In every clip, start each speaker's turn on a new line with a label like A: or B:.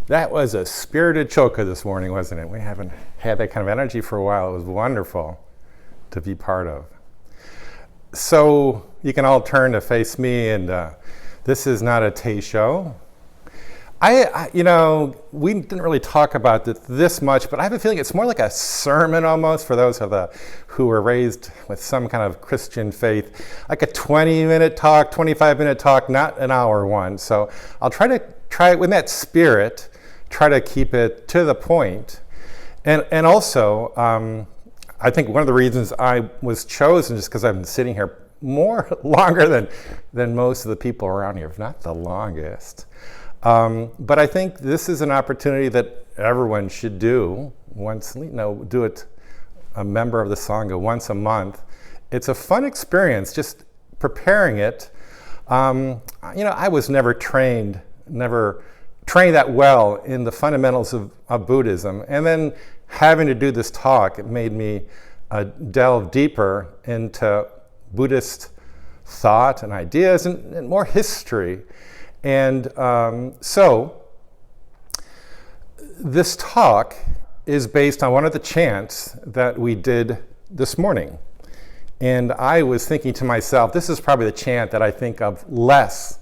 A: That was a spirited choka this morning, wasn't it? We haven't had that kind of energy for a while. It was wonderful to be part of. So you can all turn to face me, and this is not a Tay show. We didn't really talk about this much, but I have a feeling it's more like a sermon almost for those who were raised with some kind of Christian faith, like a 20-minute talk, 25-minute talk, not an hour one. So I'll try it in that spirit, try to keep it to the point. And also, I think one of the reasons I was chosen is because I've been sitting here longer than most of the people around here, if not the longest. But I think this is an opportunity that everyone should do do it, a member of the Sangha once a month. It's a fun experience, just preparing it. I was never trained that well in the fundamentals of Buddhism. And then having to do this talk, it made me delve deeper into Buddhist thought and ideas and more history. And so this talk is based on one of the chants that we did this morning. And I was thinking to myself, this is probably the chant that I think of less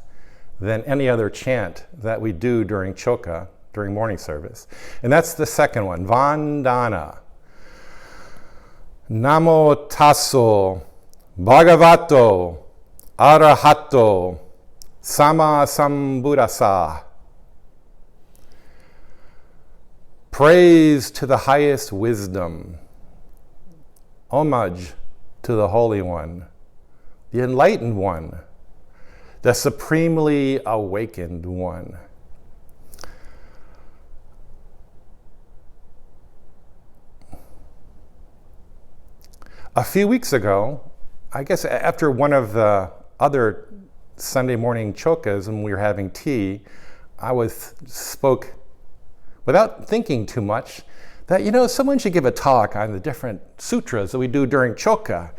A: than any other chant that we do during choka, during morning service. And that's the second one, Vandana. Namo tasso bhagavato arahato sama sambuddhassa. Praise to the highest wisdom. Homage to the Holy One, the Enlightened One, the Supremely Awakened One. A few weeks ago, I guess after one of the other Sunday morning chokas when we were having tea, I spoke without thinking too much that, someone should give a talk on the different sutras that we do during choka.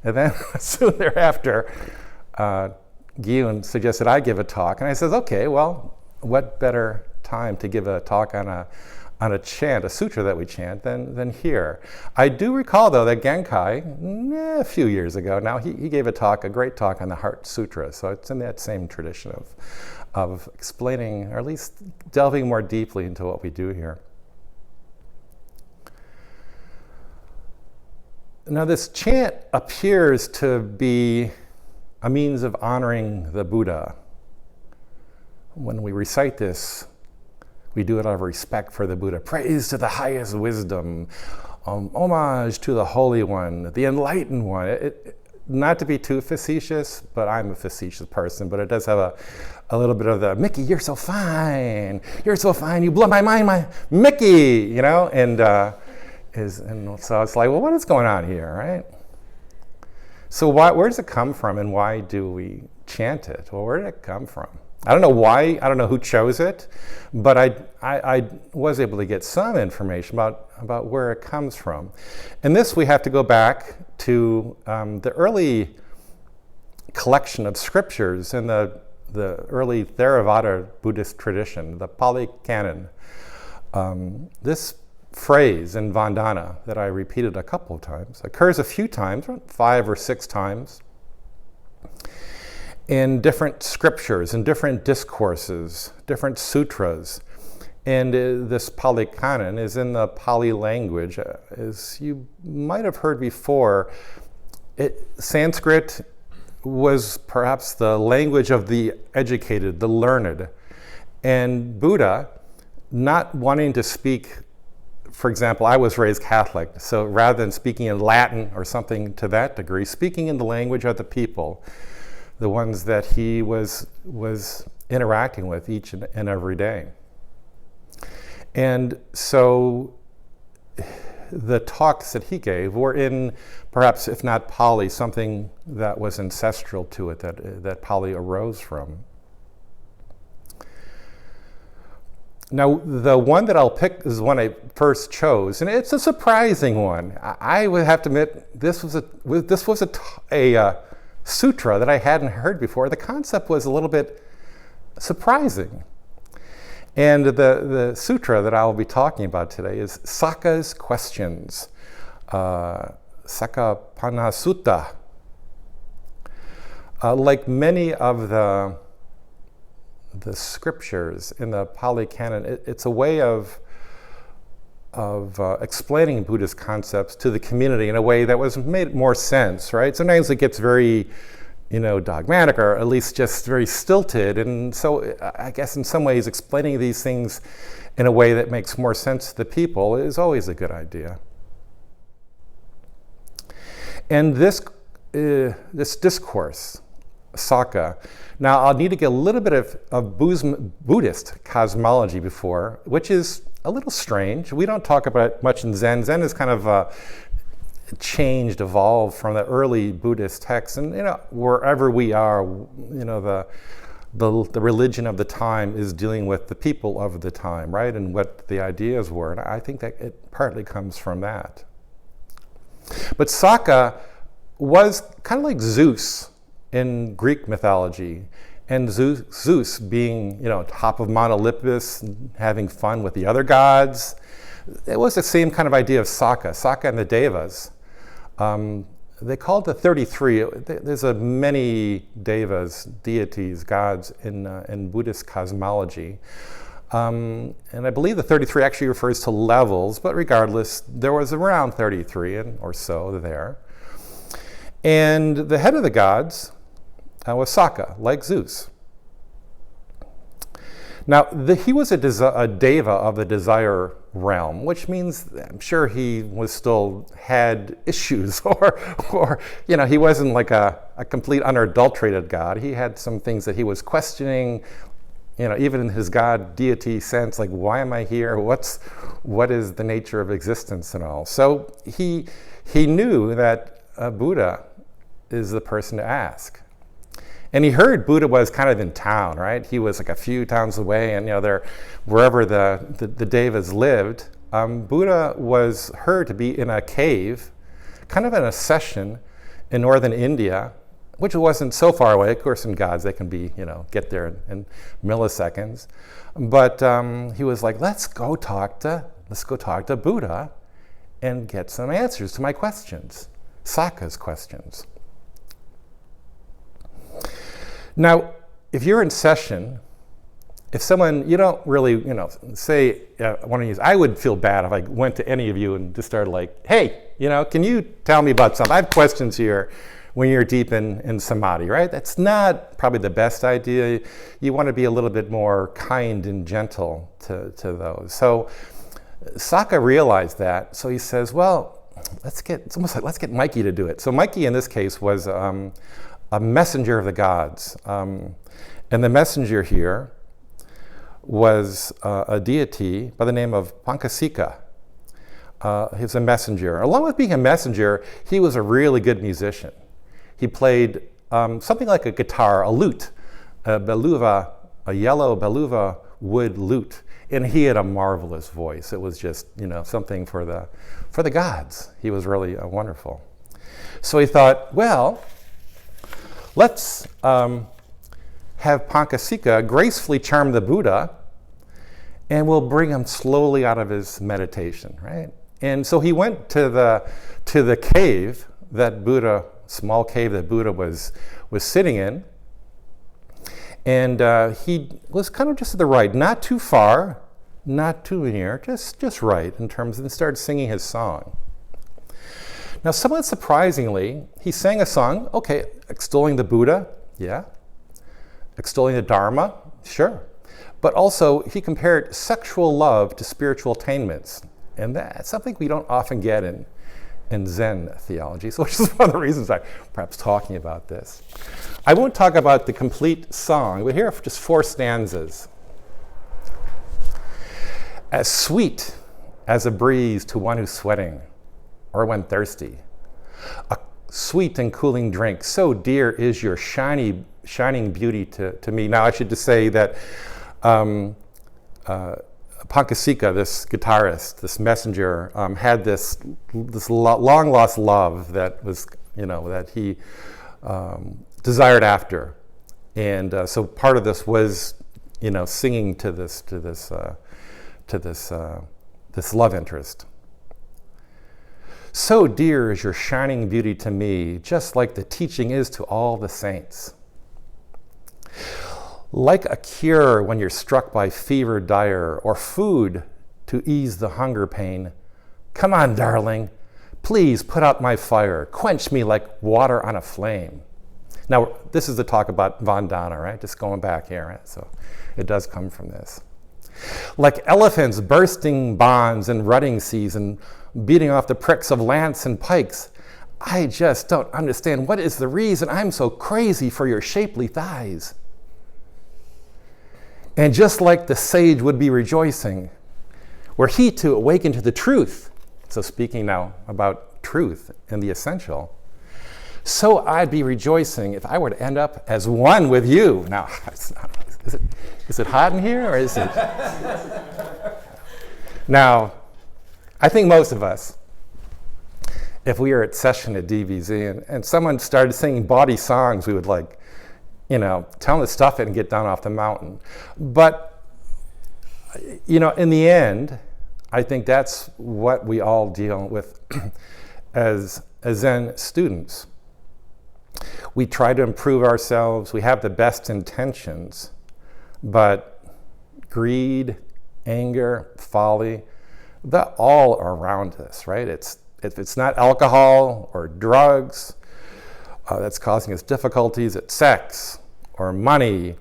A: And then soon thereafter, Gyun suggested I give a talk. And I said, okay, well, what better time to give a talk on a chant, a sutra that we chant, than here. I do recall, though, that Genkai, a few years ago now, he gave a great talk on the Heart Sutra. So it's in that same tradition of explaining, or at least delving more deeply into what we do here. Now, this chant appears to be a means of honoring the Buddha. When we recite this, we do it out of respect for the Buddha. Praise to the highest wisdom. Homage to the Holy One, the Enlightened One. Not to be too facetious, but I'm a facetious person, but it does have a little bit of the, Mickey, you're so fine. You're so fine. You blow my mind, my Mickey, And so it's like, well, what is going on here, right? So where does it come from, and why do we chant it? Well, where did it come from? I don't know why, I don't know who chose it, but I was able to get some information about where it comes from. And this, we have to go back to the early collection of scriptures in the early Theravada Buddhist tradition, the Pali Canon. This phrase in Vandana that I repeated a couple of times occurs a few times, 5 or 6 times, in different scriptures, in different discourses, different sutras. And this Pali Canon is in the Pali language. As you might have heard before, Sanskrit was perhaps the language of the educated, the learned. And Buddha, not wanting to speak, for example, I was raised Catholic, so rather than speaking in Latin or something to that degree, speaking in the language of the people, the ones that he was interacting with each and every day. And so the talks that he gave were in, perhaps if not Pali, something that was ancestral to it, that Pali arose from. Now, the one that I'll pick is the one I first chose, and it's a surprising one. I would have to admit, this was a sutra that I hadn't heard before. The concept was a little bit surprising. And the sutra that I'll be talking about today is Sakka's Questions, Sakkapanha Sutta. Like many of the scriptures in the Pali Canon, it's a way of explaining Buddhist concepts to the community in a way that was made more sense, right? Sometimes it gets very, dogmatic, or at least just very stilted. And so I guess in some ways explaining these things in a way that makes more sense to the people is always a good idea. And this discourse, Sakka, now I'll need to get a little bit of Buddhist cosmology before, which is a little strange. We don't talk about it much in Zen. Zen is kind of changed, evolved from the early Buddhist texts, and wherever we are, the religion of the time is dealing with the people of the time, right, and what the ideas were. And I think that it partly comes from that. But Sakka was kind of like Zeus in Greek mythology, and Zeus being, top of Mount Olympus, having fun with the other gods. It was the same kind of idea of Sakka. Sakka and the Devas. They called the 33. There's many Devas, deities, gods in Buddhist cosmology. And I believe the 33 actually refers to levels, but regardless, there was around 33 or so there. And the head of the gods was Sakka, like Zeus. Now, he was a deva of the desire realm, which means I'm sure he was still had issues, or he wasn't like a complete unadulterated God. He had some things that he was questioning, even in his God deity sense, like, why am I here? What is the nature of existence and all? So he knew that Buddha is the person to ask. And he heard Buddha was kind of in town, right? He was like a few towns away, and wherever the Devas lived, Buddha was heard to be in a cave, kind of in a session in northern India, which wasn't so far away. Of course, in gods they can be, get there in milliseconds. But he was like, let's go talk to Buddha and get some answers to my questions, Sakka's questions. Now, if you're in session, if someone, you don't really, say, I would feel bad if I went to any of you and just started like, hey, can you tell me about something? I have questions here when you're deep in samadhi, right? That's not probably the best idea. You want to be a little bit more kind and gentle to those. So Sakka realized that, so he says, well, let's get Mikey to do it. So Mikey in this case was a messenger of the gods. And the messenger here was a deity by the name of Pankasika. He was a messenger. Along with being a messenger, he was a really good musician. He played something like a guitar, a lute, a yellow beluga wood lute. And he had a marvelous voice. It was just, something for the gods. He was really wonderful. So he thought, well, let's have Pankasika gracefully charm the Buddha, and we'll bring him slowly out of his meditation, right? And so he went to the cave small cave that Buddha was sitting in, and he was kind of just to the right, not too far, not too near, just right in terms of, and started singing his song. Now, somewhat surprisingly, he sang a song, okay, extolling the Buddha, yeah. Extolling the Dharma, sure. But also, he compared sexual love to spiritual attainments. And that's something we don't often get in Zen theology, so which is one of the reasons I'm perhaps talking about this. I won't talk about the complete song, but here are just 4 stanzas. As sweet as a breeze to one who's sweating, or when thirsty. A sweet and cooling drink, so dear is your shining beauty to me. Now, I should just say that Pankasika, this guitarist, this messenger, had this long lost love that was, that he desired after, and so part of this was singing to this love interest. So dear is your shining beauty to me, just like the teaching is to all the saints. Like a cure when you're struck by fever dire, or food to ease the hunger pain. Come on, darling, please put out my fire, quench me like water on a flame. Now, this is the talk about Vandana, right? Just going back here, right? So it does come from this. Like elephants bursting bonds and rutting seas and beating off the pricks of lance and pikes, I just don't understand what is the reason I'm so crazy for your shapely thighs. And just like the sage would be rejoicing, were he to awaken to the truth, so speaking now about truth and the essential, so I'd be rejoicing if I were to end up as one with you. Now, is it hot in here, or is it? Now, I think most of us, if we were at session at DBZ and someone started singing bawdy songs, we would tell them to stuff it and get down off the mountain. But, in the end, I think that's what we all deal with as Zen students. We try to improve ourselves. We have the best intentions, but greed, anger, folly, they're all around us, right? If it's not alcohol or drugs that's causing us difficulties, it's sex or money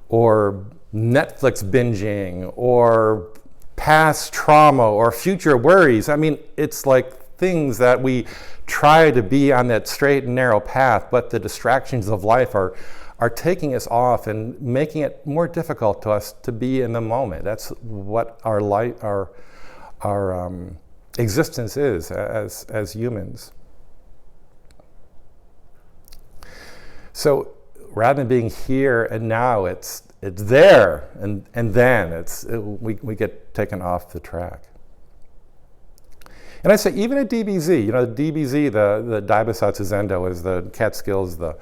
A: or Netflix binging or past trauma or future worries. I mean, it's like things that we try to be on that straight and narrow path, but the distractions of life are taking us off and making it more difficult to us to be in the moment. That's what our life, our existence is as humans. So rather than being here and now, it's there and then we get taken off the track. And I say even at DBZ, the DBZ, the Daibosatsu Zendo is the Catskills, the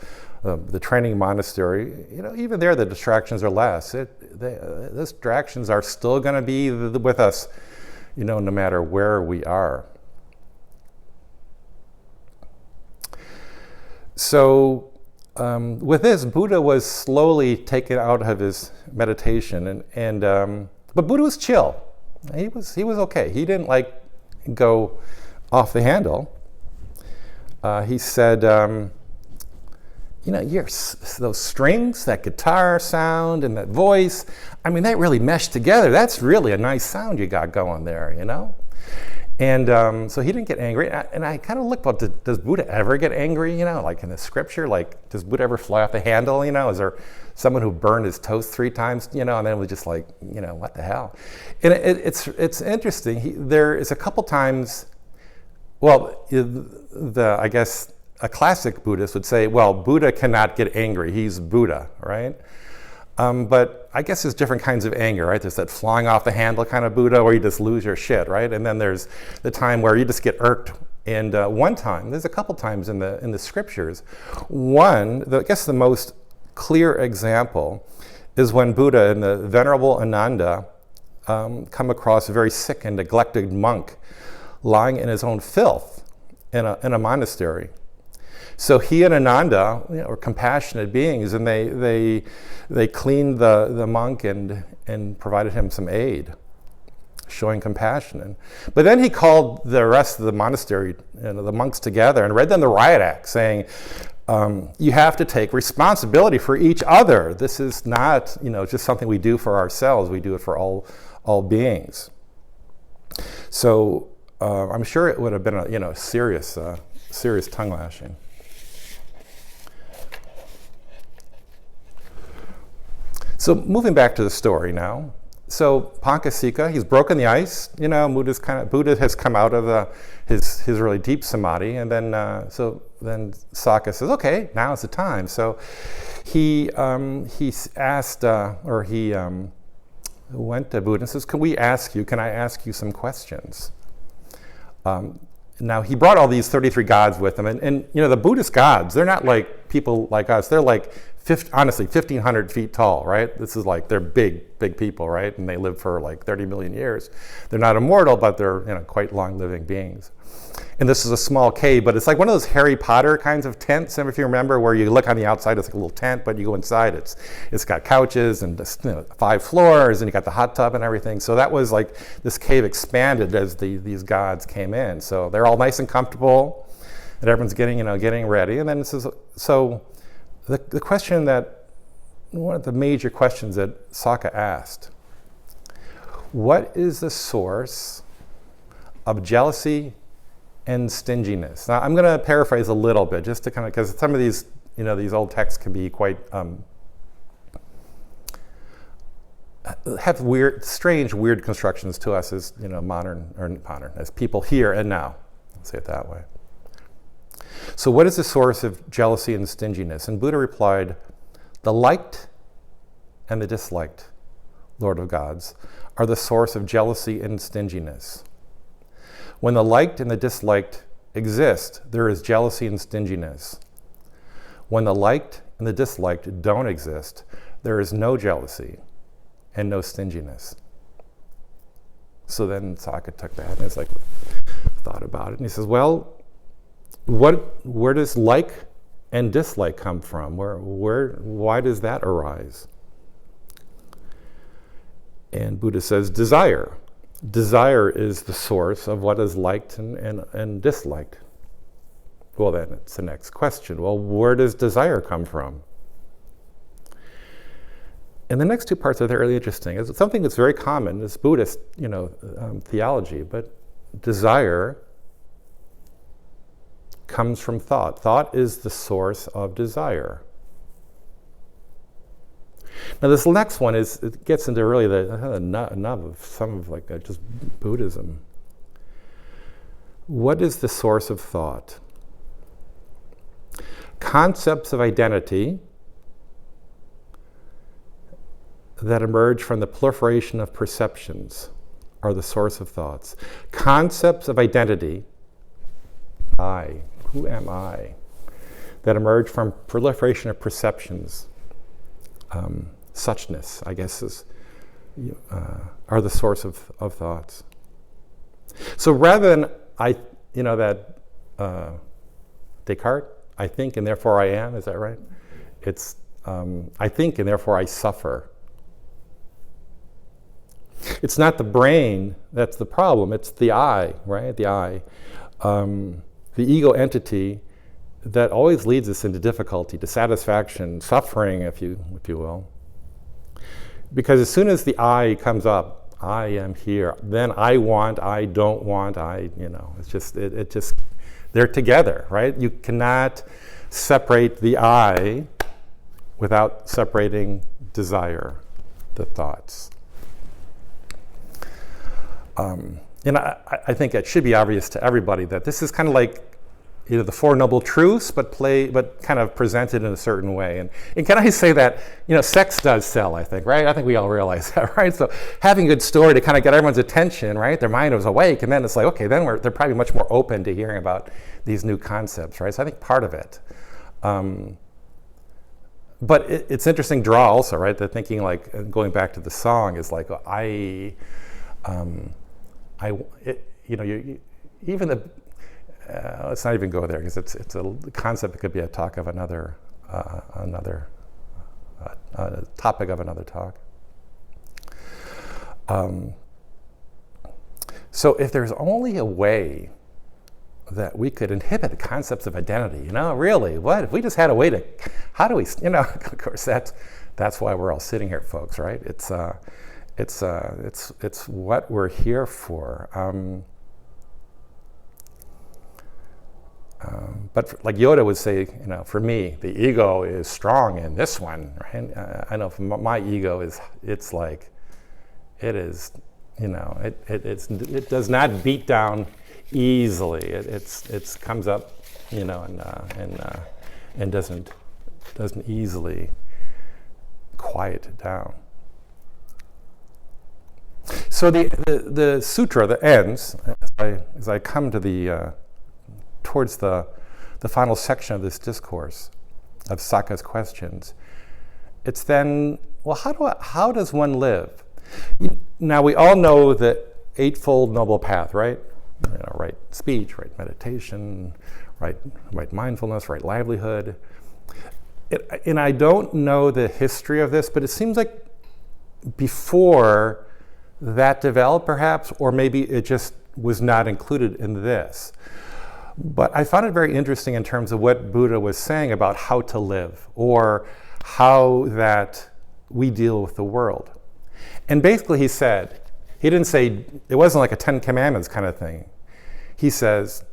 A: training monastery. Even there the distractions are less. The distractions are still going to be with us, no matter where we are. So with this, Buddha was slowly taken out of his meditation, but Buddha was chill. He was okay. He didn't go off the handle. He said, those strings, that guitar sound and that voice, I mean, that really meshed together. That's really a nice sound you got going there, And so he didn't get angry. And I kind of looked, well, does Buddha ever get angry, like in the scripture? Does Buddha ever fly off the handle, Is there someone who burned his toast 3 times, and then it was just what the hell? And it's interesting. There is a couple times, I guess a classic Buddhist would say, well, Buddha cannot get angry. He's Buddha, right? But I guess there's different kinds of anger, right? There's that flying off the handle kind of Buddha where you just lose your shit, right? And then there's the time where you just get irked. And there's a couple times in the scriptures. I guess the most clear example is when Buddha and the Venerable Ananda come across a very sick and neglected monk lying in his own filth in a monastery. So he and Ananda are compassionate beings, and they cleaned the monk and provided him some aid, showing compassion. But then he called the rest of the monastery, the monks together, and read them the riot act, saying, you have to take responsibility for each other. This is not just something we do for ourselves. We do it for all beings. So I'm sure it would have been a serious tongue lashing. So moving back to the story now. So Pankasika, he's broken the ice. Buddha has come out of his really deep samadhi, and then Saka says, okay, now is the time. So he asked, he went to Buddha and says, can I ask you some questions? Now he brought all these 33 gods with him, and the Buddhist gods, they're not like people like us. They're like honestly, 1,500 feet tall, right? This is like, they're big people, right? And they live for like 30 million years. They're not immortal, but they're quite long-living beings. And this is a small cave, but it's like one of those Harry Potter kinds of tents. If you remember, where you look on the outside, it's like a little tent, but you go inside, it's got couches and 5 floors, and you got the hot tub and everything. So that was like, this cave expanded as these gods came in. So they're all nice and comfortable, and everyone's getting ready. And then this is so the question that, one of the major questions that Sokka asked: what is the source of jealousy and stinginess? Now, I'm going to paraphrase a little bit, just to kind of, because some of these, these old texts can be quite, have strange, weird constructions to us as, modern, as people here and now. I'll say it that way. So what is the source of jealousy and stinginess? And Buddha replied, the liked and the disliked, Lord of Gods, are the source of jealousy and stinginess. When the liked and the disliked exist, there is jealousy and stinginess. When the liked and the disliked don't exist, there is no jealousy and no stinginess. So then Sokka took that and it's like, thought about it. And he says, well, where does like and dislike come from? Why does that arise? And Buddha says, desire. Desire is the source of what is liked and disliked. Well, then it's the next question. Well, where does desire come from? And the next 2 parts are really interesting. It's something that's very common. It's Buddhist, theology, but desire comes from thought. Thought is the source of desire. Now, this next one it gets into really the nub of some of just Buddhism. What is the source of thought? Concepts of identity that emerge from the proliferation of perceptions are the source of thoughts. Concepts of identity, I, who am I, that emerge from proliferation of perceptions, suchness, I guess, are the source of thoughts. So rather than Descartes, I think and therefore I am, is that right? It's I think and therefore I suffer. It's not the brain that's the problem, it's the I, right? The I. The ego entity that always leads us into difficulty, dissatisfaction, suffering, if you will. Because as soon as the I comes up, I am here, then I want, I don't want, it's just, it just, they're together, right? You cannot separate the I without separating desire, the thoughts. And I think it should be obvious to everybody that this is kind of like the Four Noble Truths, but kind of presented in a certain way. And can I say that, sex does sell, I think, right? I think we all realize that, right? So having a good story to kind of get everyone's attention, right? Their mind was awake, and then it's like, okay, then they're probably much more open to hearing about these new concepts, right? So I think part of it. But it's interesting draw also, right? The thinking, like, going back to the song, is like, let's not even go there, because it's a concept that could be a talk of another topic of another talk. So if there's only a way that we could inhibit the concepts of identity, really, what if we just had a way to? How do we? Of course, that's why we're all sitting here, folks, right? It's what we're here for. But like Yoda would say, for me, the ego is strong in this one, right? I know my ego it's like, it is, it does not beat down easily. It comes up, and doesn't easily quiet it down. So the sutra that ends, as I come to towards the final section of this discourse of Sokka's questions, it's then, well, how does one live? Now, we all know the Eightfold Noble Path, right? Right speech, right meditation, right mindfulness, right livelihood. And I don't know the history of this, but it seems like before that developed, perhaps, or maybe it just was not included in this. But I found it very interesting in terms of what Buddha was saying about how to live, or how that we deal with the world. And basically he said, he didn't say, it wasn't like a 10 Commandments kind of thing. He says,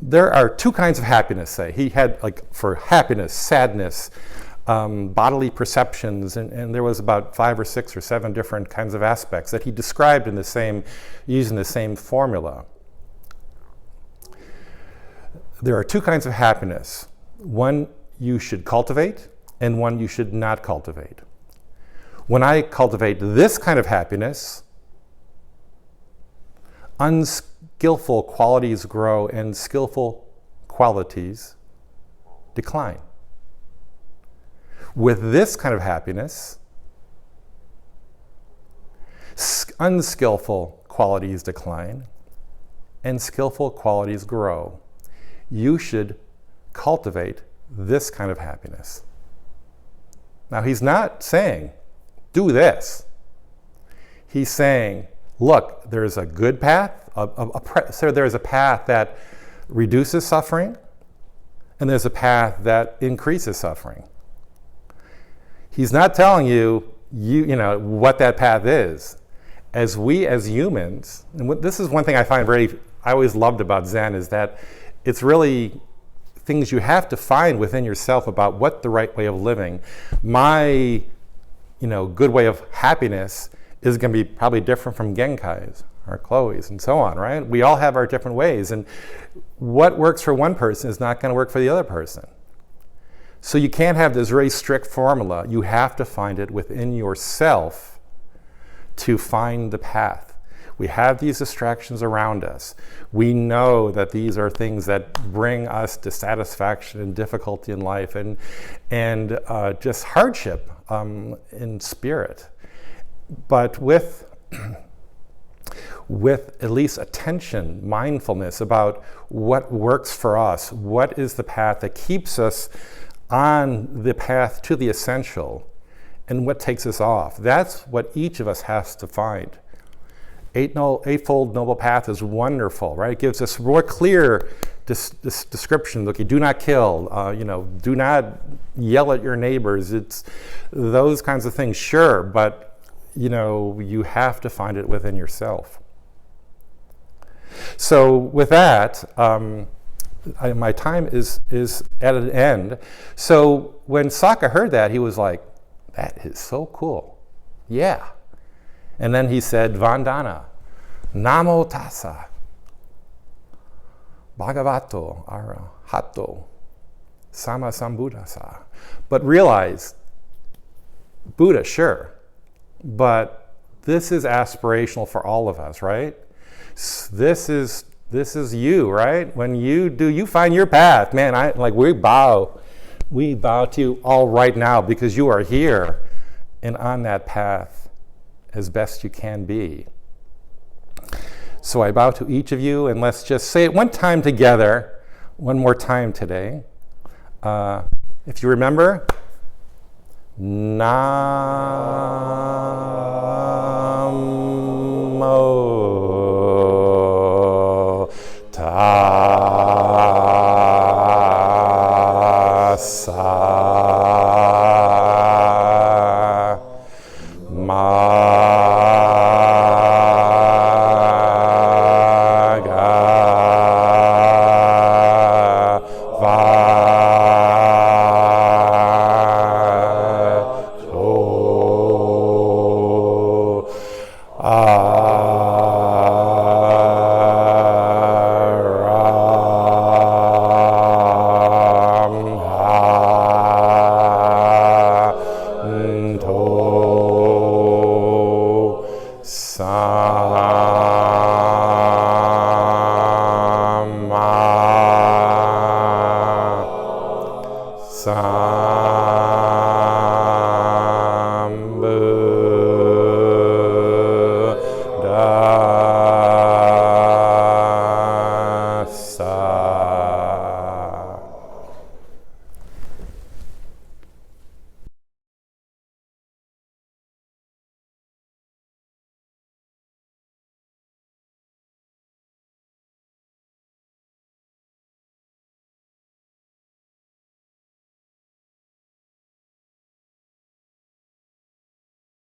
A: there are two kinds of happiness, say. He had, like, for happiness, sadness, bodily perceptions, and there was about 5 or 6 or 7 different kinds of aspects that he described using the same formula. There are two kinds of happiness. One you should cultivate, and one you should not cultivate. When I cultivate this kind of happiness, unskillful qualities grow and skillful qualities decline. With this kind of happiness, unskillful qualities decline and skillful qualities grow. You should cultivate this kind of happiness. Now, he's not saying, do this. He's saying, look, there's a good path, so there's a path that reduces suffering, and there's a path that increases suffering. He's not telling you know what that path is. As we as humans, and this is one thing I always loved about Zen, is that it's really things you have to find within yourself about what the right way of living. My, good way of happiness is going to be probably different from Genkai's or Chloe's and so on, right? We all have our different ways, and what works for one person is not going to work for the other person. So you can't have this very strict formula. You have to find it within yourself to find the path. We have these distractions around us. We know that these are things that bring us dissatisfaction and difficulty in life and just hardship in spirit. But with at least attention, mindfulness about what works for us, what is the path that keeps us on the path to the essential, and what takes us off. That's what each of us has to find. Eightfold Noble Path is wonderful, right? It gives us more clear description. Okay, do not kill, do not yell at your neighbors. It's those kinds of things, sure, but you have to find it within yourself. So with that, my time is at an end. So when Saka heard that, he was like, that is so cool. Yeah. And then he said, Vandana, Namo Tassa, Bhagavato Arahato, Sama Sambuddhasa. But realize, Buddha, sure, but this is aspirational for all of us, right? This is you, right? When you find your path, man, we bow to you all right now because you are here and on that path as best you can be. So I bow to each of you, and let's just say it one time together, one more time today. If you remember, Nam